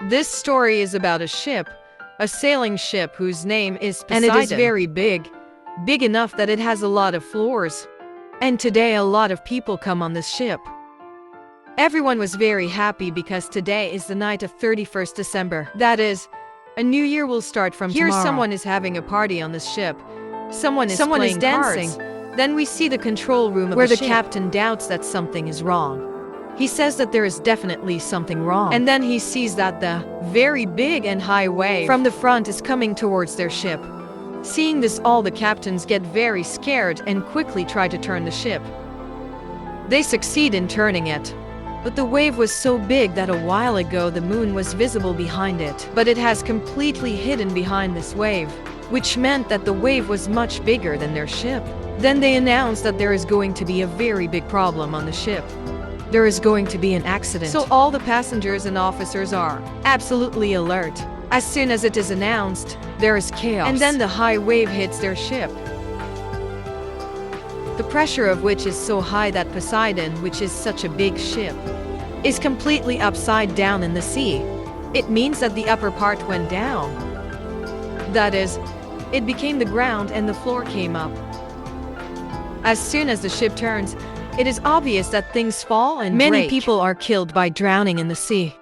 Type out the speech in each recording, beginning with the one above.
This story is about a ship, a sailing ship whose name is Poseidon. And it is very big, big enough that it has a lot of floors. And today a lot of people come on this ship. Everyone was very happy because today is the night of 31st December. That is, a new year will start from tomorrow. Here someone is having a party on this ship. Someone is dancing. Cards. Then we see the control room where the captain doubts that something is wrong. He says that there is definitely something wrong. And then he sees that the very big and high wave from the front is coming towards their ship. Seeing this, all the captains get very scared and quickly try to turn the ship. They succeed in turning it. But the wave was so big that a while ago the moon was visible behind it. But it has completely hidden behind this wave, which meant that the wave was much bigger than their ship. Then they announced that there is going to be a very big problem on the ship. There is going to be an accident. So all the passengers and officers are absolutely alert. As soon as it is announced, there is chaos. And then the high wave hits their ship. The pressure of which is so high that Poseidon, which is such a big ship, is completely upside down in the sea. It means that the upper part went down. That is, it became the ground and the floor came up. As soon as the ship turns, it is obvious that things fall and many people are killed by drowning in the sea.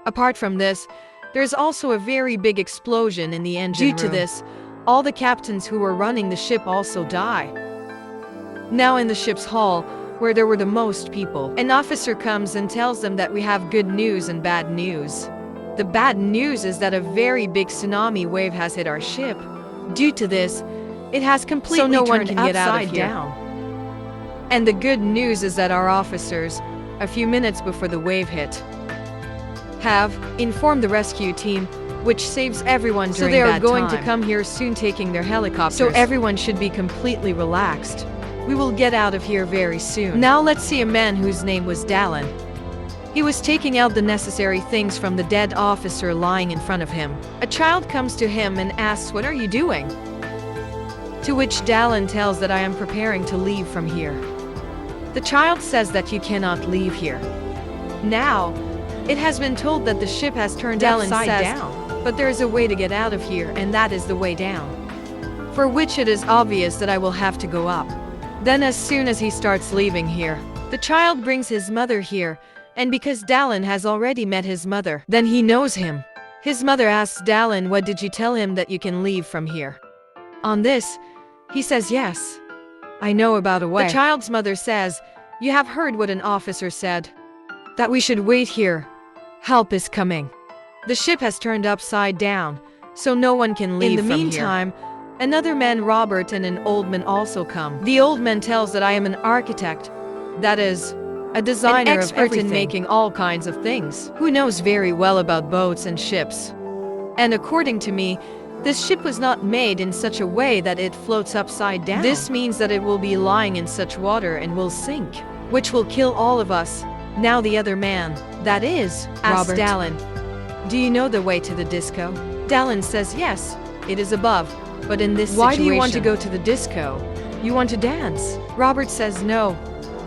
Apart from this, there is also a very big explosion in the engine room. Due to this, all the captains who were running the ship also die. Now in the ship's hull, where there were the most people, an officer comes and tells them that we have good news and bad news. The bad news is that a very big tsunami wave has hit our ship. Due to this, it has completely turned so no one can get out of here. And the good news is that our officers, a few minutes before the wave hit, have informed the rescue team, which saves everyone during that time. So they are going to come here soon taking their helicopters. So everyone should be completely relaxed. We will get out of here very soon. Now let's see a man whose name was Dallin. He was taking out the necessary things from the dead officer lying in front of him. A child comes to him and asks, "What are you doing?" To which Dallin tells that I am preparing to leave from here. The child says that you cannot leave here. Now, it has been told that the ship has turned upside down, but there is a way to get out of here, and that is the way down. For which it is obvious that I will have to go up. Then as soon as he starts leaving here, the child brings his mother here, and because Dallin has already met his mother, then he knows him. His mother asks Dallin, "What did you tell him that you can leave from here?" On this, he says, "Yes, I know about a way." The child's mother says, "You have heard what an officer said, that we should wait here. Help is coming. The ship has turned upside down, so no one can leave from here." In the meantime, another man, Robert, and an old man also come. The old man tells that I am an architect, that is, a designer, an expert in making all kinds of things, who knows very well about boats and ships. And according to me, this ship was not made in such a way that it floats upside down. This means that it will be lying in such water and will sink, which will kill all of us. Now the other man, that is, asks Dallin, "Do you know the way to the disco?" Dallin says, "Yes, it is above, but in this situation." "Why do you want to go to the disco? You want to dance?" Robert says, "No,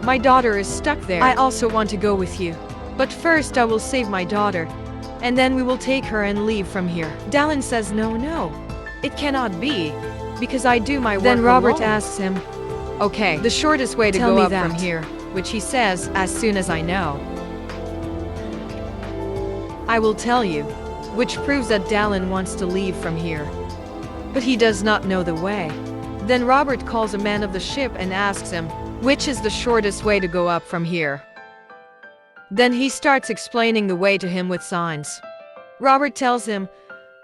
my daughter is stuck there. I also want to go with you. But first I will save my daughter, and then we will take her and leave from here." Dallin says, "No, it cannot be, because I do my work alone." Then Robert asks him, "Okay, the shortest way to go up from here," which he says, "As soon as I know, I will tell you," which proves that Dallin wants to leave from here. But he does not know the way. Then Robert calls a man of the ship and asks him, "Which is the shortest way to go up from here?" Then he starts explaining the way to him with signs. Robert tells him,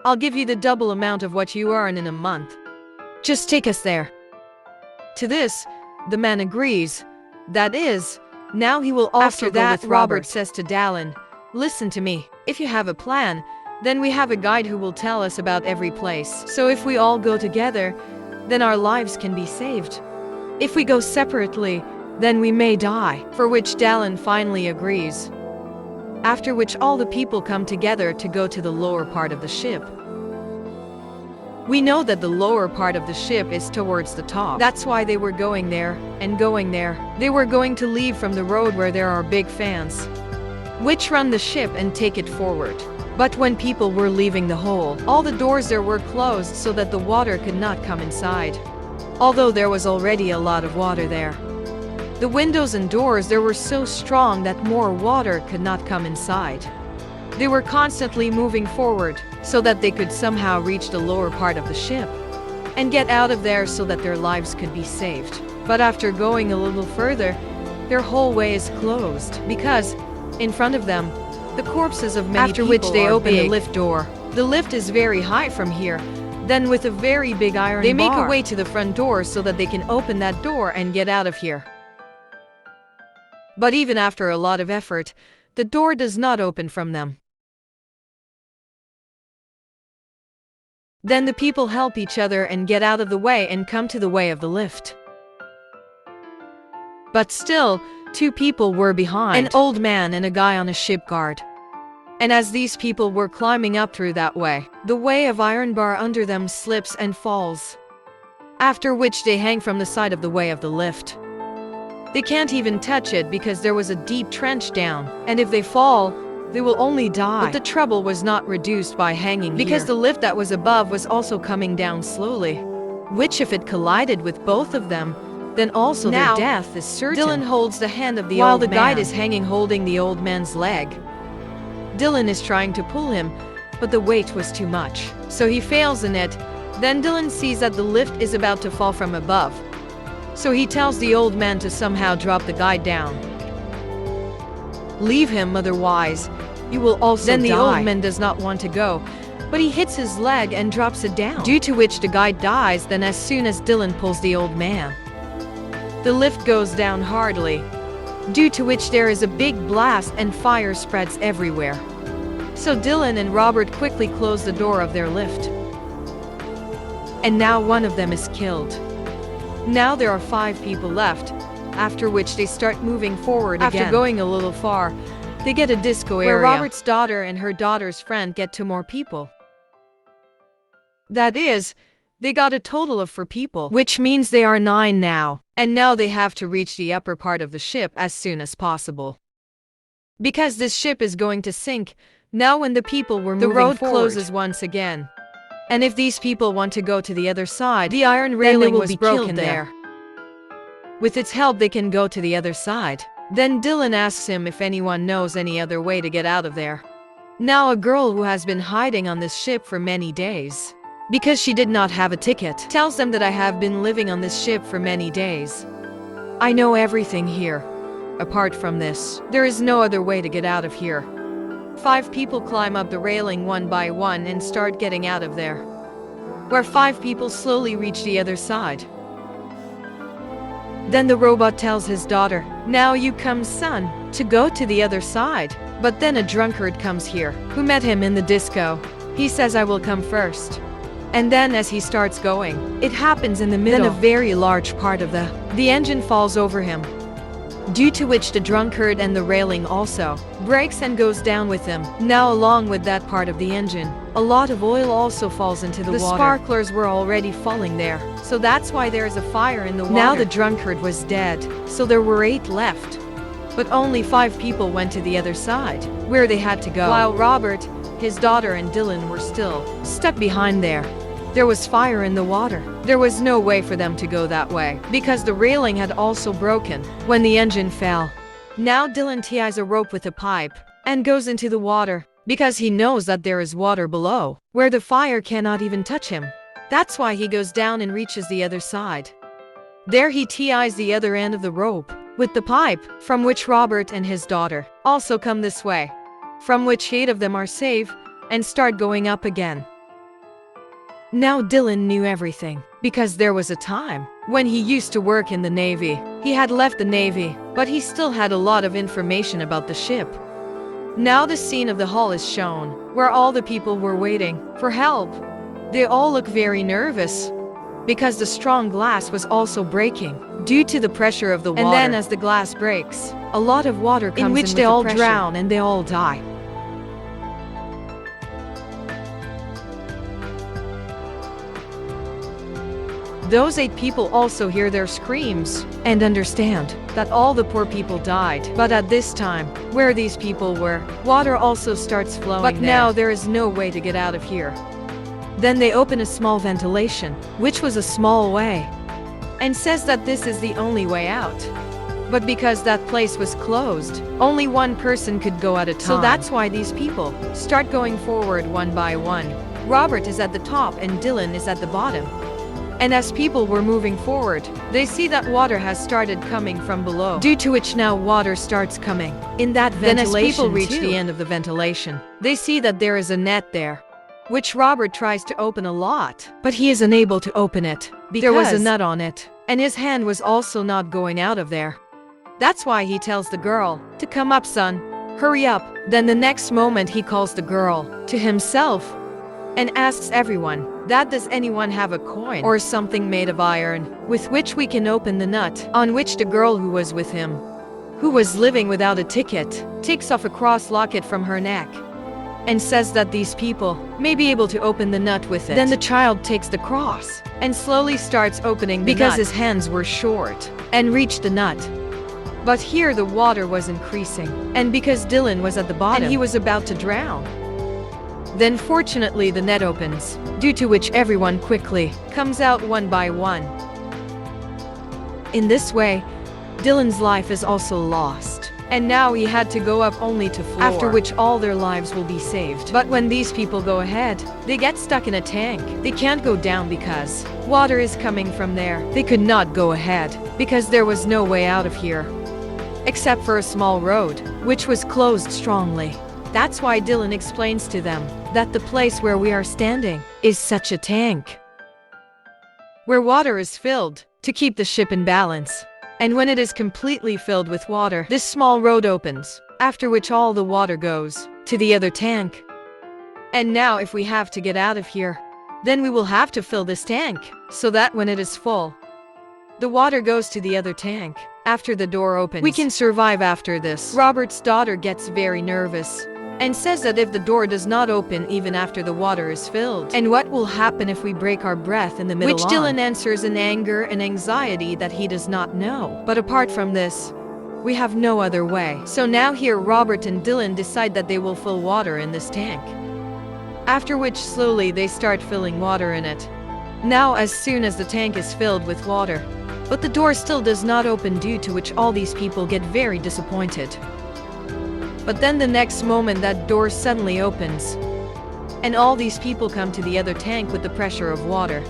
"I'll give you the double amount of what you earn in a month. Just take us there." To this, the man agrees. That is, now he will also go with Robert. Robert says to Dallin, "Listen to me. If you have a plan, then we have a guide who will tell us about every place. So if we all go together, then our lives can be saved. If we go separately, then we may die." For which Dallin finally agrees. After which all the people come together to go to the lower part of the ship. We know that the lower part of the ship is towards the top. That's why they were going there, and going there. They were going to leave from the road where there are big fans. which run the ship and take it forward. But when people were leaving the hole, all the doors there were closed so that the water could not come inside. Although there was already a lot of water there. The windows and doors there were so strong that more water could not come inside. They were constantly moving forward, so that they could somehow reach the lower part of the ship and get out of there so that their lives could be saved. But after going a little further, their whole way is closed, because, in front of them, the corpses of many people. After which they open the lift door. The lift is very high from here. Then with a very big iron bar, they make a way to the front door so that they can open that door and get out of here. But even after a lot of effort, the door does not open from them. Then the people help each other and get out of the way and come to the way of the lift. But still, two people were behind, an old man and a guy on a ship guard. And as these people were climbing up through that way, the way of iron bar under them slips and falls. After which they hang from the side of the way of the lift. They can't even touch it because there was a deep trench down, and if they fall, they will only die. But the trouble was not reduced by hanging because here. The lift that was above was also coming down slowly, which if it collided with both of them, then also now, their death is certain. Dylan holds the hand of the old man, while the guide is hanging holding the old man's leg. Dylan is trying to pull him, but the weight was too much, so he fails in it. Then Dylan sees that the lift is about to fall from above. So he tells the old man to somehow drop the guide down. Leave him, otherwise you will also die. Then the old man does not want to go, but he hits his leg and drops it down, due to which the guide dies. Then as soon as Dylan pulls the old man, the lift goes down hardly, due to which there is a big blast and fire spreads everywhere. So Dylan and Robert quickly close the door of their lift. And now one of them is killed. Now there are 5 people left, after which they start moving forward again. After going a little far, they get a disco area, where Robert's daughter and her daughter's friend get to more people. That is, they got a total of 4 people, which means they are 9 now. And now they have to reach the upper part of the ship as soon as possible. Because this ship is going to sink, now when the people were moving forward, the road closes once again. And if these people want to go to the other side, the iron railing was broken there. With its help they can go to the other side. Then Dylan asks him if anyone knows any other way to get out of there. Now a girl who has been hiding on this ship for many days, because she did not have a ticket, tells them that I have been living on this ship for many days. I know everything here. Apart from this, there is no other way to get out of here. 5 people climb up the railing one by one and start getting out of there, where 5 people slowly reach the other side. Then the robot tells his daughter, "Now you come, son, to go to the other side." But then a drunkard comes here, who met him in the disco. He says, "I will come first." And then as he starts going, it happens in the middle. Then a very large part of the engine falls over him, due to which the drunkard and the railing also breaks and goes down with him. Now along with that part of the engine, a lot of oil also falls into the water. The sparklers were already falling there, so that's why there is a fire in the water. Now the drunkard was dead, so there were 8 left. But only 5 people went to the other side, where they had to go, while Robert, his daughter and Dylan were still stuck behind there. There was fire in the water. There was no way for them to go that way, because the railing had also broken when the engine fell. Now Dylan ties a rope with a pipe and goes into the water, because he knows that there is water below, where the fire cannot even touch him. That's why he goes down and reaches the other side. There he ties the other end of the rope with the pipe, from which Robert and his daughter also come this way, from which 8 of them are safe and start going up again. Now Dylan knew everything, because there was a time when he used to work in the Navy. He had left the Navy, but he still had a lot of information about the ship. Now the scene of the hull is shown, where all the people were waiting for help. They all look very nervous, because the strong glass was also breaking, due to the pressure of the water. And then as the glass breaks, a lot of water comes in which they all drown and they all die. Those 8 people also hear their screams and understand that all the poor people died. But at this time, where these people were, water also starts flowing but there. Now there is no way to get out of here. Then they open a small ventilation, which was a small way, and says that this is the only way out. But because that place was closed, only one person could go at a time. So that's why these people start going forward one by one. Robert is at the top and Dylan is at the bottom. And as people were moving forward, they see that water has started coming from below, due to which now water starts coming in that ventilation. Then as people reach the end of the ventilation, they see that there is a net there, which Robert tries to open a lot, but he is unable to open it because there was a nut on it, and his hand was also not going out of there. That's why he tells the girl to come up, son, hurry up. Then the next moment he calls the girl to himself and asks everyone that does anyone have a coin or something made of iron with which we can open the nut, on which the girl who was with him, who was living without a ticket, takes off a cross locket from her neck and says that these people may be able to open the nut with it. Then the child takes the cross and slowly starts opening the nut because his hands were short and reached the nut. But here the water was increasing, and because Dylan was at the bottom and he was about to drown. Then fortunately the net opens, due to which everyone quickly comes out one by one. In this way, Dylan's life is also lost, and now he had to go up only to floor, after which all their lives will be saved. But when these people go ahead, they get stuck in a tank. They can't go down because water is coming from there. They could not go ahead because there was no way out of here, except for a small road, which was closed strongly. That's why Dylan explains to them that the place where we are standing is such a tank, where water is filled to keep the ship in balance. And when it is completely filled with water, this small road opens, after which all the water goes to the other tank. And now if we have to get out of here, then we will have to fill this tank, so that when it is full, the water goes to the other tank. After the door opens, we can survive after this. Robert's daughter gets very nervous and says that if the door does not open even after the water is filled, and what will happen if we break our breath in the middle, which Dylan answers in anger and anxiety that he does not know. But apart from this, we have no other way. So now here Robert and Dylan decide that they will fill water in this tank, after which slowly they start filling water in it. Now as soon as the tank is filled with water, but the door still does not open, due to which all these people get very disappointed. But then the next moment that door suddenly opens, and all these people come to the other tank with the pressure of water.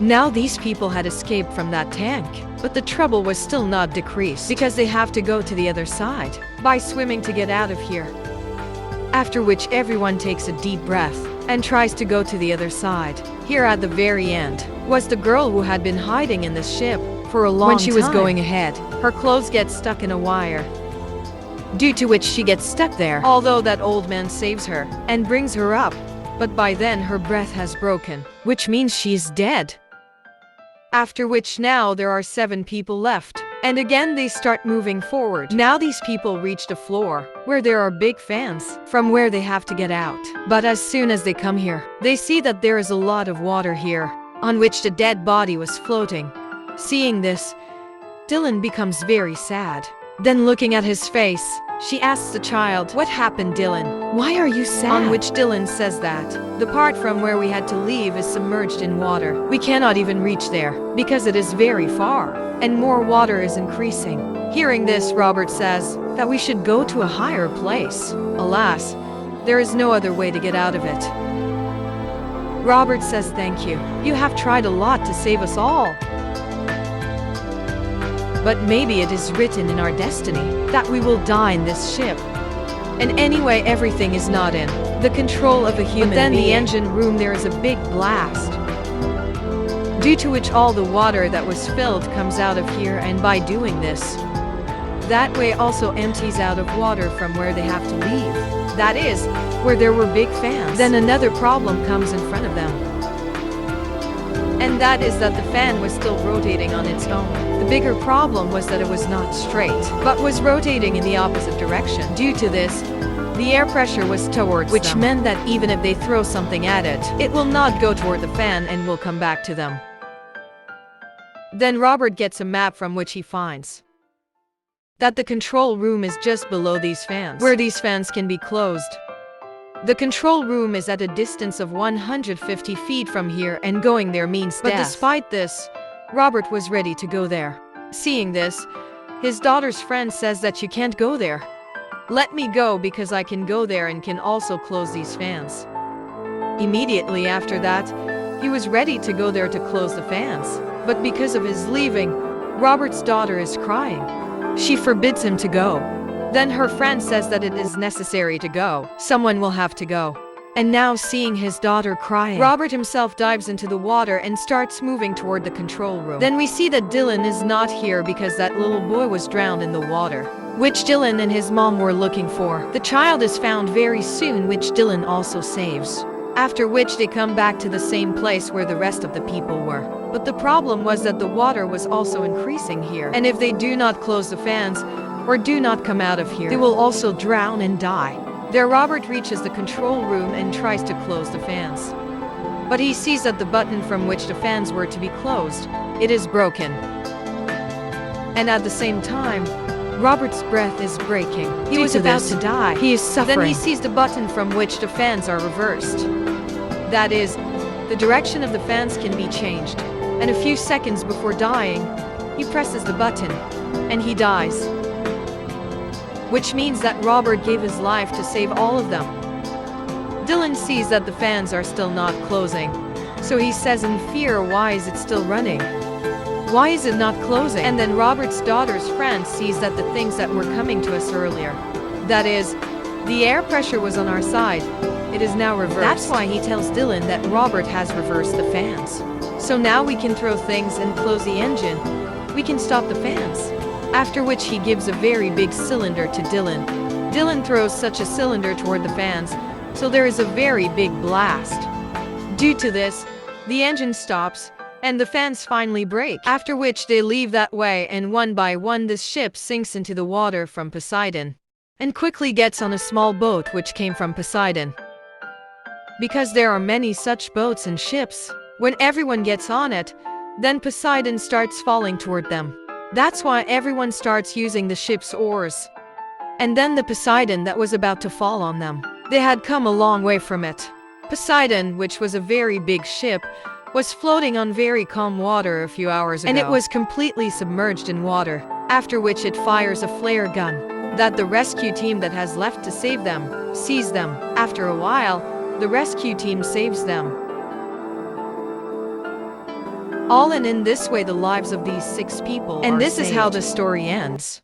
Now these people had escaped from that tank, but the trouble was still not decreased, because they have to go to the other side by swimming to get out of here. After which everyone takes a deep breath and tries to go to the other side. Here at the very end was the girl who had been hiding in this ship for a long time. When she was going ahead, her clothes get stuck in a wire, due to which she gets stuck there, although that old man saves her and brings her up. But by then her breath has broken, which means she's dead. After which now there are 7 people left, and again they start moving forward. Now these people reach the floor, where there are big fans, from where they have to get out. But as soon as they come here, they see that there is a lot of water here, on which the dead body was floating. Seeing this, Dylan becomes very sad. Then looking at his face, she asks the child, "What happened, Dylan? Why are you sad?" On which Dylan says that the part from where we had to leave is submerged in water. We cannot even reach there, because it is very far, and more water is increasing. Hearing this, Robert says that we should go to a higher place. Alas, there is no other way to get out of it. Robert says, "Thank you. You have tried a lot to save us all. But maybe it is written in our destiny that we will die in this ship. And anyway, everything is not in the control of a human being." Then the engine room, there is a big blast, due to which all the water that was filled comes out of here, and by doing this, that way also empties out of water from where they have to leave. That is, where there were big fans. Then another problem comes in front of them, and that is that the fan was still rotating on its own. The bigger problem was that it was not straight, but was rotating in the opposite direction. Due to this, the air pressure was towards which them, meant that even if they throw something at it, it will not go toward the fan and will come back to them. Then Robert gets a map from which he finds that the control room is just below these fans, where these fans can be closed. The control room is at a distance of 150 feet from here, and going there means death. But despite this, Robert was ready to go there. Seeing this, his daughter's friend says that you can't go there. Let me go because I can go there and can also close these fans. Immediately after that, he was ready to go there to close the fans. But because of his leaving, Robert's daughter is crying. She forbids him to go. Then her friend says that it is necessary to go. Someone will have to go. And now seeing his daughter crying, Robert himself dives into the water and starts moving toward the control room. Then we see that Dylan is not here because that little boy was drowned in the water, which Dylan and his mom were looking for. The child is found very soon, which Dylan also saves. After which they come back to the same place where the rest of the people were. But the problem was that the water was also increasing here. And if they do not close the fans, or do not come out of here, they will also drown and die. There Robert reaches the control room and tries to close the fans. But he sees that the button from which the fans were to be closed, it is broken. And at the same time, Robert's breath is breaking. He was about to die. He is suffering. Then he sees the button from which the fans are reversed. That is, the direction of the fans can be changed. And a few seconds before dying, he presses the button, and he dies. Which means that Robert gave his life to save all of them. Dylan sees that the fans are still not closing, so he says in fear, why is it still running? Why is it not closing? And then Robert's daughter's friend sees that the things that were coming to us earlier, that is, the air pressure was on our side, it is now reversed. That's why he tells Dylan that Robert has reversed the fans. So now we can throw things and close the engine. We can stop the fans. After which he gives a very big cylinder to Dylan. Dylan throws such a cylinder toward the fans, so there is a very big blast. Due to this, the engine stops, and the fans finally break. After which they leave that way, and one by one this ship sinks into the water from Poseidon, and quickly gets on a small boat which came from Poseidon. Because there are many such boats and ships, when everyone gets on it, then Poseidon starts falling toward them. That's why everyone starts using the ship's oars. And then the Poseidon that was about to fall on them, they had come a long way from it. Poseidon, which was a very big ship, was floating on very calm water a few hours ago. And it was completely submerged in water, after which it fires a flare gun, that the rescue team that has left to save them, sees them. After a while, the rescue team saves them. All in this way the lives of these 6 people are saved. And this is how the story ends.